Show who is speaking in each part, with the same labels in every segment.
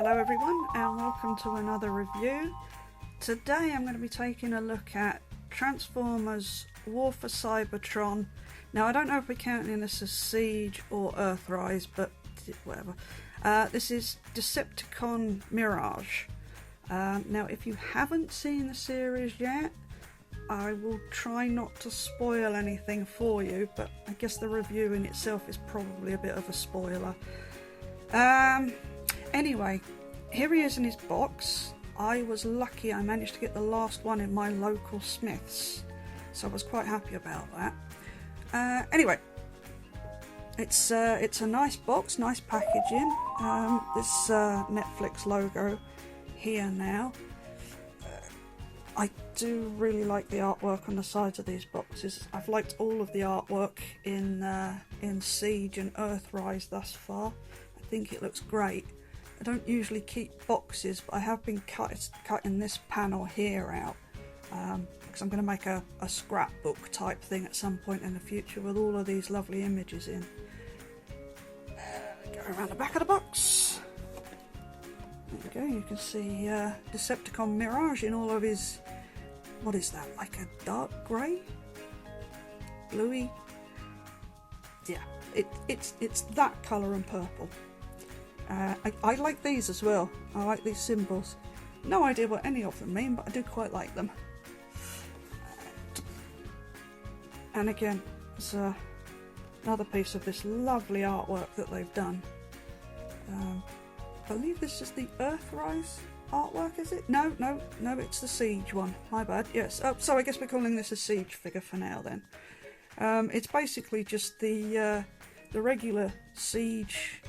Speaker 1: Hello everyone and welcome to another review. Today I'm going to be taking a look at Transformers War for Cybertron. Now I don't know if we're counting this as Siege or Earthrise, but whatever. This is Decepticon Mirage. Now if you haven't seen the series yet, I will try not to spoil anything for you, but I guess the review in itself is probably a bit of a spoiler. Anyway, here he is in his box. I was lucky I managed to get the last one in my local Smiths, so I was quite happy about that. Anyway, it's a nice box, nice packaging. This Nettflix logo here now. I do really like the artwork on the sides of these boxes. I've liked all of the artwork in Siege and Earthrise thus far. I think it looks great. I don't usually keep boxes, but I have been cutting this panel here out because I'm going to make a scrapbook type thing at some point in the future with all of these lovely images in. Go around the back of the box. There you go, you can see Decepticon Mirage in all of his, what is that, like a dark grey? Bluey? Yeah, it's that colour and purple. I like these as well. I like these symbols. No idea what any of them mean, but I do quite like them. And again, there's another piece of this lovely artwork that they've done. I believe this is the Earthrise artwork, is it? No, it's the Siege one. My bad. Yes. Oh, so I guess we're calling this a Siege figure for now then. It's basically just the regular Siege.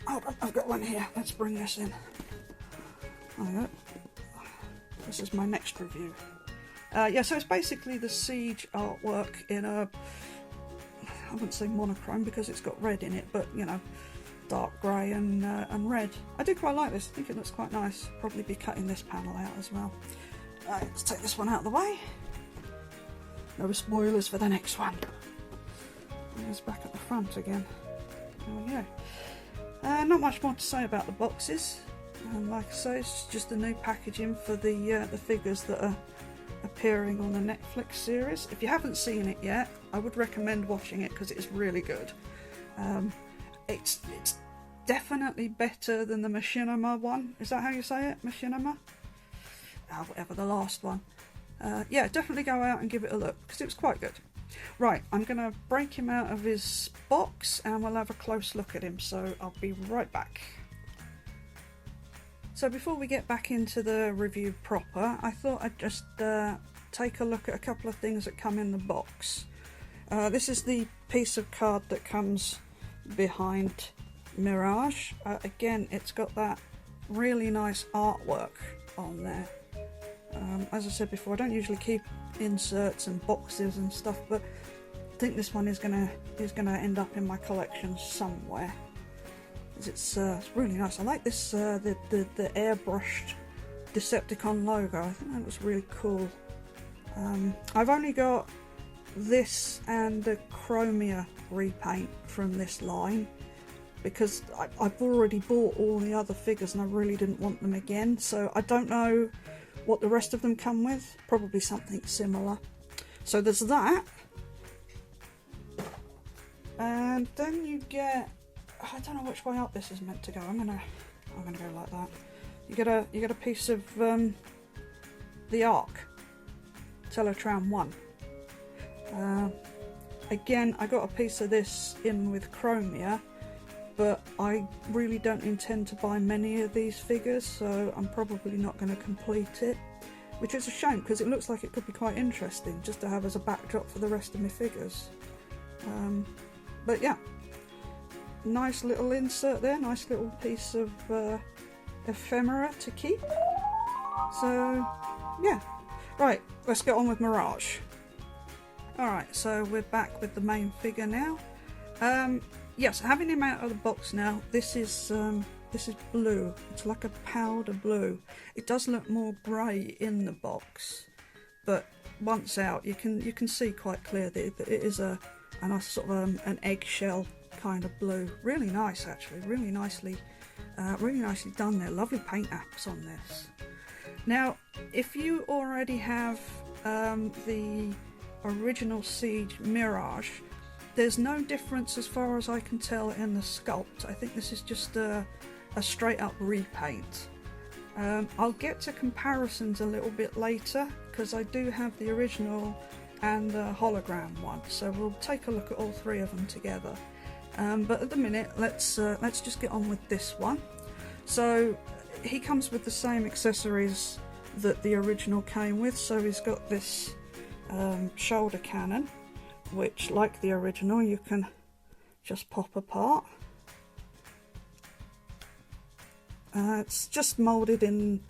Speaker 1: Oh, I've got one here. Let's bring this in. There we go. This is my next review. Yeah, so it's basically the Siege artwork in a, I wouldn't say monochrome because it's got red in it, but you know, dark grey and red. I do quite like this. I think it looks quite nice. Probably be cutting this panel out as well. Let's take this one out of the way. No spoilers for the next one. It's back at the front again. There we go. Not much more to say about the boxes. Like I say, it's just a new packaging for the figures that are appearing on the Nettflix series. If you haven't seen it yet, I would recommend watching it because it's really good. It's definitely better than the Machinima one. Is that how you say it? Machinima? Whatever, the last one. Yeah, definitely go out and give it a look because it was quite good. Right, I'm going to break him out of his box and we'll have a close look at him, so I'll be right back. So before we get back into the review proper, I thought I'd just take a look at a couple of things that come in the box. This is the piece of card that comes behind Mirage. Again, it's got that really nice artwork on there. As I said before, I don't usually keep inserts and boxes and stuff, but I think this one is gonna end up in my collection somewhere. It's really nice. I like this the airbrushed Decepticon logo. I think that was really cool. I've only got this and the Chromia repaint from this line because I've already bought all the other figures and I really didn't want them again, so I don't know what the rest of them come with. Probably something similar. So there's that, and then you get, I don't know which way up this is meant to go. I'm gonna go like that. You get a piece of the Arc Cybertron 1. Again, I got a piece of this in with Chromia, but I really don't intend to buy many of these figures, so I'm probably not going to complete it, which is a shame because it looks like it could be quite interesting just to have as a backdrop for the rest of my figures. But yeah, nice little insert there, nice little piece of ephemera to keep. So yeah, right, let's get on with Mirage. Alright, so we're back with the main figure now. Yes, having him out of the box now, this is blue. It's like a powder blue. It does look more grey in the box, but once out, you can see quite clearly that it is a nice sort of an eggshell kind of blue. Really nice, actually. Really nicely Really nicely done there. Lovely paint apps on this. Now, if you already have the original Siege Mirage, there's no difference as far as I can tell in the sculpt. I think this is just a straight up repaint. I'll get to comparisons a little bit later because I do have the original and the hologram one, so we'll take a look at all three of them together. But at the minute, let's just get on with this one. So he comes with the same accessories that the original came with. So he's got this shoulder cannon, which, like the original, you can just pop apart. It's just moulded in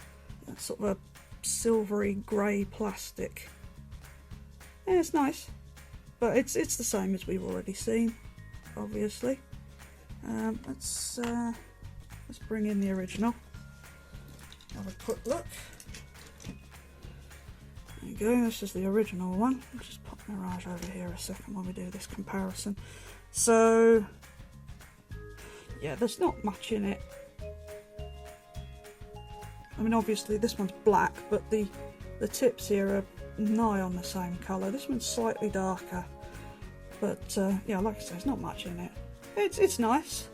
Speaker 1: sort of a silvery grey plastic. Yeah, it's nice, but it's the same as we've already seen, obviously. Let's bring in the original. Have a quick look. There you go. This is the original one. I'll just pop Mirage over here a second while we do this comparison. So yeah, there's not much in it. I mean, obviously this one's black, but the tips here are nigh on the same colour. This one's slightly darker, but yeah, like I say, there's not much in it. It's nice,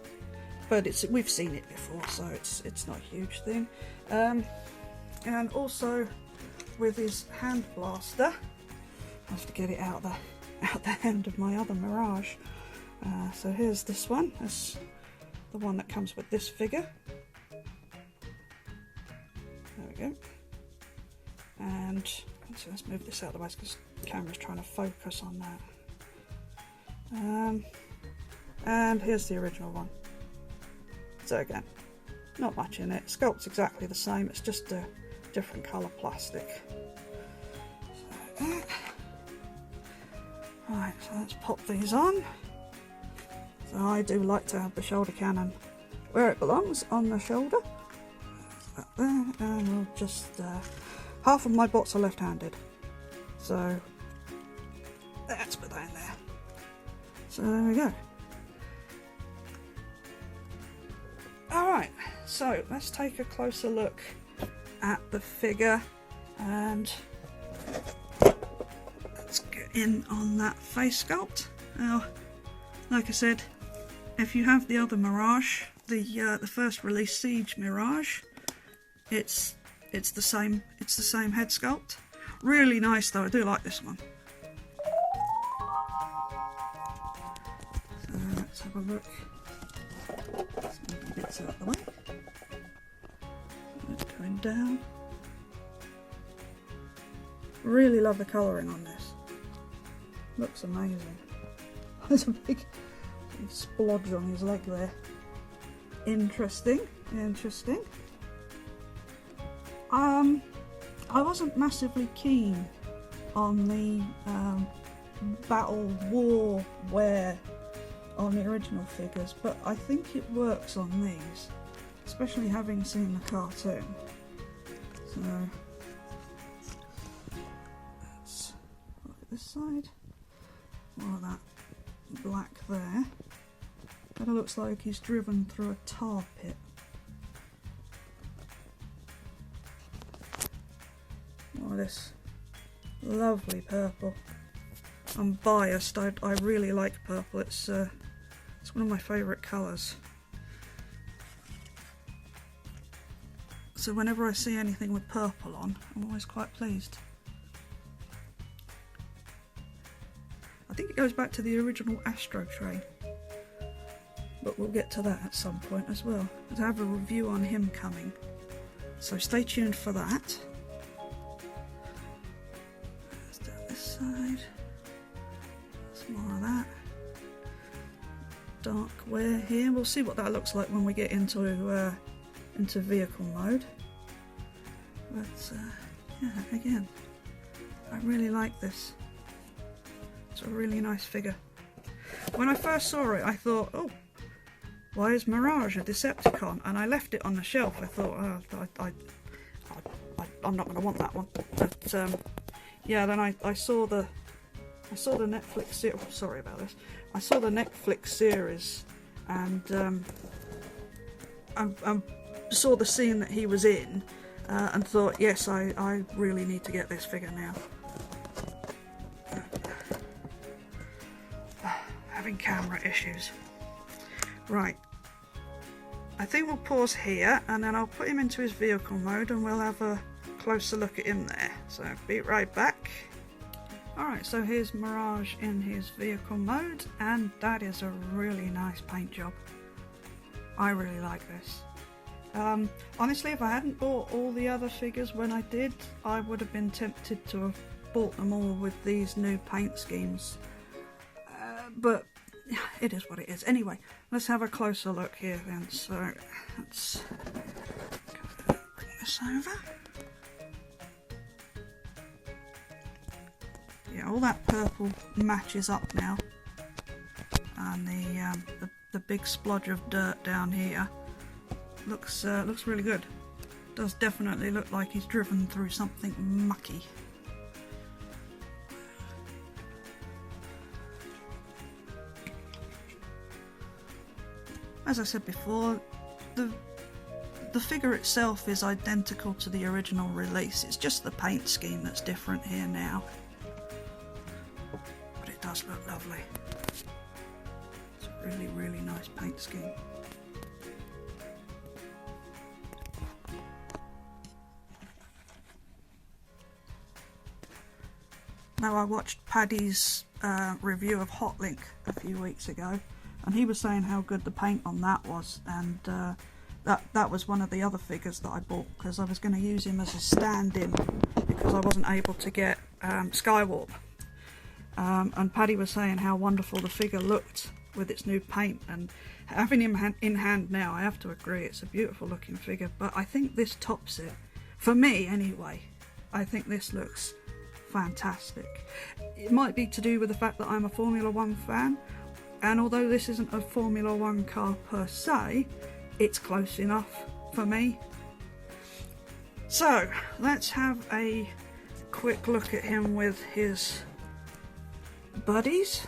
Speaker 1: but we've seen it before, so it's not a huge thing. And also with his hand blaster, I have to get it out the hand of my other Mirage. So here's this one. That's the one that comes with this figure. There we go. And so let's move this out of the way because the camera's trying to focus on that. And here's the original one. So again, not much in it. Sculpt's exactly the same, it's just a different colour plastic. So, right, so let's pop these on. So I do like to have the shoulder cannon where it belongs, on the shoulder. That there, and we'll just half of my bots are left-handed, so let's put that in there. So there we go. Alright, so let's take a closer look at the figure and let's get in on that face sculpt. Now, like I said, if you have the other Mirage, the first release Siege Mirage, it's the same head sculpt. Really nice though, I do like this one. So let's have a look. Let's move the bits out of the way. It's going down. Really love the colouring on this. Looks amazing. There's a big splodge on his leg there. Interesting. I wasn't massively keen on the battle war wear on the original figures, but I think it works on these, especially having seen the cartoon. So let's look at this side. More of that black there. Kind of looks like he's driven through a tar pit. Oh, this lovely purple. I'm biased. I really like purple. It's one of my favourite colours. So whenever I see anything with purple on, I'm always quite pleased. I think it goes back to the original Astro train, but we'll get to that at some point as well. I have a review on him coming, so stay tuned for that. Let's do this side. Some more of that. Dark wear here. We'll see what that looks like when we get into vehicle mode. But yeah, again, I really like this. It's a really nice figure. When I first saw it, I thought, oh, why is Mirage a Decepticon? And I left it on the shelf. I thought, oh, I'm not going to want that one. But yeah, then I saw the Netflix series. Oh, sorry about this. I saw the Netflix series, and I saw the scene that he was in and thought, yes, I really need to get this figure now. Having camera issues. Right. I think we'll pause here and then I'll put him into his vehicle mode and we'll have a closer look at him there. So be right back. Alright, so here's Mirage in his vehicle mode, and that is a really nice paint job. I really like this. Honestly, if I hadn't bought all the other figures when I did, I would have been tempted to have bought them all with these new paint schemes. But it is what it is. Anyway, let's have a closer look here then. So let's bring this over. Yeah, all that purple matches up now, and the big splodge of dirt down here looks really good. Does definitely look like he's driven through something mucky. As I said before, the figure itself is identical to the original release. It's just the paint scheme that's different here now. But it does look lovely. It's a really, really nice paint scheme. Now, I watched Paddy's review of Hotlink a few weeks ago, and he was saying how good the paint on that was, and that was one of the other figures that I bought because I was going to use him as a stand-in because I wasn't able to get Skywarp. And Paddy was saying how wonderful the figure looked with its new paint, and having him in hand now, I have to agree, it's a beautiful looking figure, but I think this tops it. For me, anyway. I think this looks fantastic. It might be to do with the fact that I'm a Formula 1 fan, and although this isn't a Formula 1 car per se, it's close enough for me. So let's have a quick look at him with his buddies.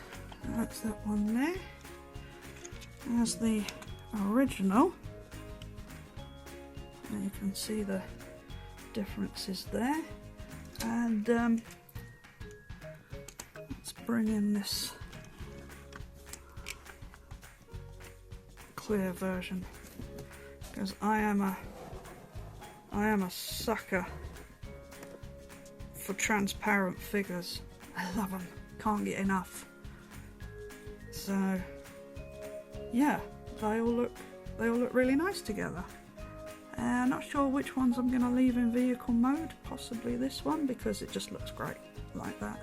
Speaker 1: That's that one there. As the original, and you can see the differences there. And let's bring in this clear version, because I am a sucker for transparent figures. I love them, can't get enough. So yeah, they all look really nice together. I'm not sure which ones I'm going to leave in vehicle mode, possibly this one because it just looks great like that.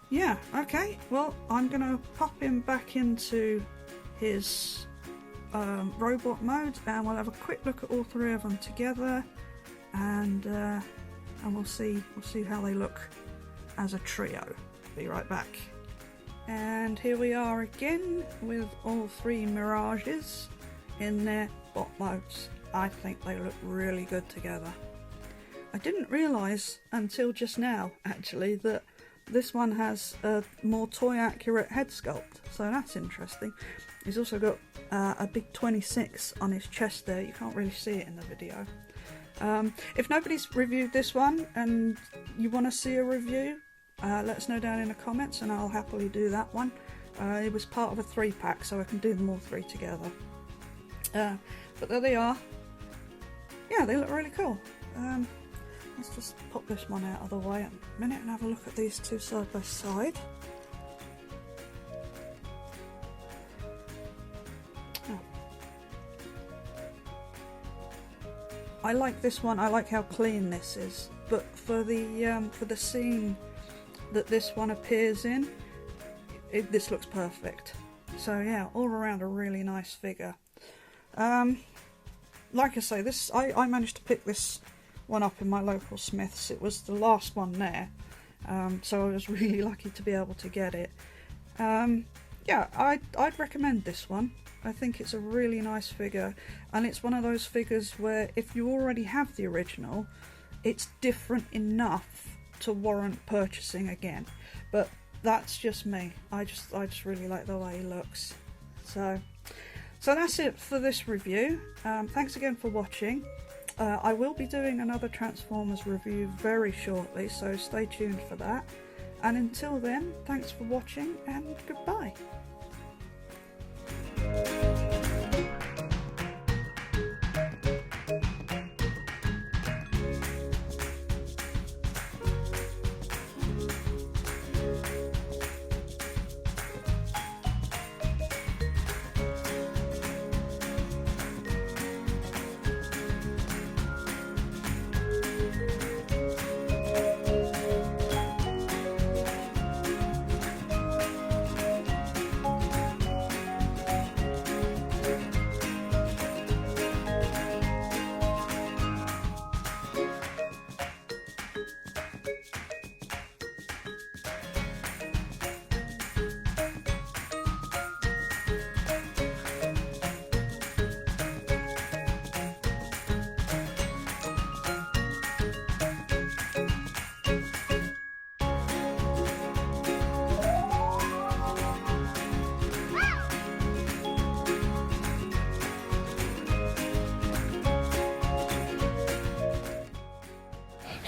Speaker 1: Yeah, okay, well I'm going to pop him back into his robot mode and we'll have a quick look at all three of them together, and we'll see how they look as a trio. Be right back. And here we are again with all three Mirages in their bot modes. I think they look really good together. I didn't realise until just now actually that this one has a more toy accurate head sculpt, so that's interesting. He's also got a big 26 on his chest there. You can't really see it in the video. If nobody's reviewed this one and you want to see a review, let us know down in the comments and I'll happily do that one. It was part of a 3-pack, so I can do them all three together. But there they are. Yeah, they look really cool. Let's just pop this one out of the way a minute and have a look at these two side by side. Oh. I like this one. I like how clean this is. But for the scene that this one appears in, this looks perfect. So yeah, all around a really nice figure. Like I say, I managed to pick this one up in my local Smiths. It was the last one there, so I was really lucky to be able to get it. Yeah, I'd recommend this one. I think it's a really nice figure, and it's one of those figures where if you already have the original, it's different enough to warrant purchasing again. But that's just me. I just really like the way he looks. So So that's it for this review. Thanks again for watching. I will be doing another Transformers review very shortly, so stay tuned for that. And until then, thanks for watching and goodbye.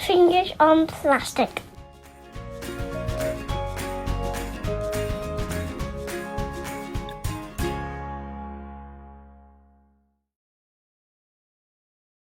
Speaker 2: Fingers on plastic.